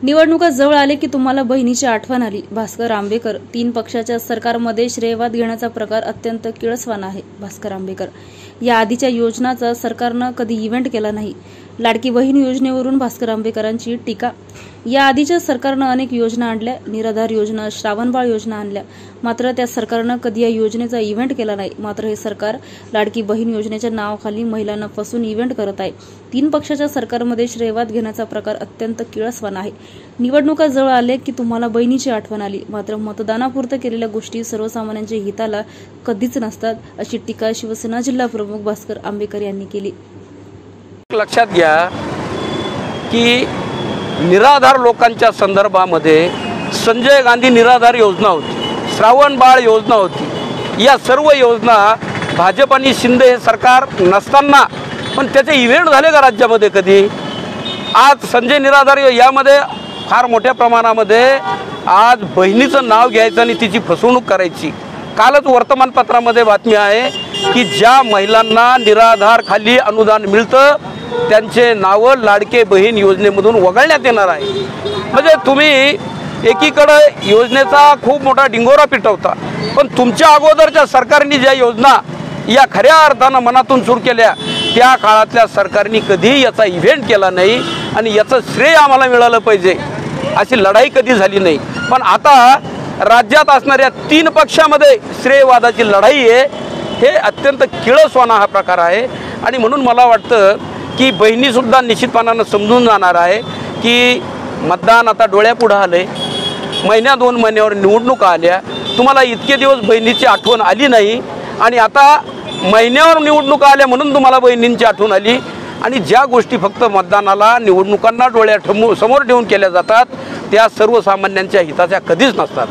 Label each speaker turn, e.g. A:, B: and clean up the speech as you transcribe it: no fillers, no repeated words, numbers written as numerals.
A: निवडणुका जवळ आले की तुम्हाला बहिणीची आठवण आली. भास्कर आंबेकर. 3 पक्षाच्या सरकारमध्ये श्रेयवाद घेण्याचा प्रकार अत्यंत किळसवाणा आहे. भास्कर आंबेकर. या आधीच्या योजनाचा सरकारनं कधी इव्हेंट केला नाही. लाडकी बहीण योजनेवरून भास्कर आंबेकरांची टीका. या आधीच्या सरकारनं अनेक योजना आणल्या, निराधार योजना, श्रावणबाळ योजना आणल्या, मात्र त्या सरकारनं कधी या योजनेचा इव्हेंट केला नाही. मात्र हे सरकार लाडकी बहीण योजनेच्या नावाखाली महिलांना फसून इव्हेंट करत आहे. 3 पक्षाच्या सरकारमध्ये श्रेयवाद घेण्याचा प्रकार अत्यंत किळसवाणा आहे. निवडणुका जवळ आले की तुम्हाला बहिणीची आठवण आली, मात्र मतदानापुरतं केलेल्या गोष्टी सर्वसामान्यांच्या हिताला कधीच नसतात, अशी टीका शिवसेना जिल्हाप्रमुख भास्कर आंबेकर यांनी केली.
B: लक्षात घ्या की निराधार लोकांच्या संदर्भामध्ये संजय गांधी निराधार योजना होती, श्रावणबाळ योजना होती. या सर्व योजना भाजप आणि शिंदे हे सरकार नसताना पण त्याचे इव्हेंट झाले का राज्यामध्ये कधी? आज संजय निराधार यामध्ये फार मोठ्या प्रमाणामध्ये आज बहिणीचं नाव घ्यायचं आणि तिची फसवणूक करायची. कालच वर्तमानपत्रामध्ये बातमी आहे की ज्या महिलांना निराधार खाली अनुदान मिळतं त्यांचे नावं लाडके बहीण योजनेमधून वगळण्यात येणार आहे. म्हणजे तुम्ही एकीकडे योजनेचा खूप मोठा डिंगोरा पिटवता, पण तुमच्या अगोदरच्या सरकारने ज्या योजना या खऱ्या अर्थानं मनातून सुरू केल्या त्या काळातल्या सरकारने कधीही याचा इव्हेंट केला नाही आणि याचं श्रेय आम्हाला मिळालं पाहिजे अशी लढाई कधी झाली नाही. पण आता राज्यात असणाऱ्या 3 पक्षामध्ये श्रेयवादाची लढाई आहे. हे अत्यंत किळसवाणा हा प्रकार आहे आणि म्हणून मला वाटतं की बहिणीसुद्धा निश्चितपणानं समजून जाणार आहे की मतदान आता डोळ्यापुढं आलं आहे. महिन्या 2 महिन्यावर निवडणुका आल्या, तुम्हाला इतके दिवस बहिणीची आठवण आली नाही आणि आता महिन्यावर निवडणुका आल्या म्हणून तुम्हाला बहिणींची आठवण आली. आणि ज्या गोष्टी फक्त मतदानाला निवडणुकांना समोर ठेवून केल्या जातात त्या सर्वसामान्यांच्या हिताच्या कधीच नसतात.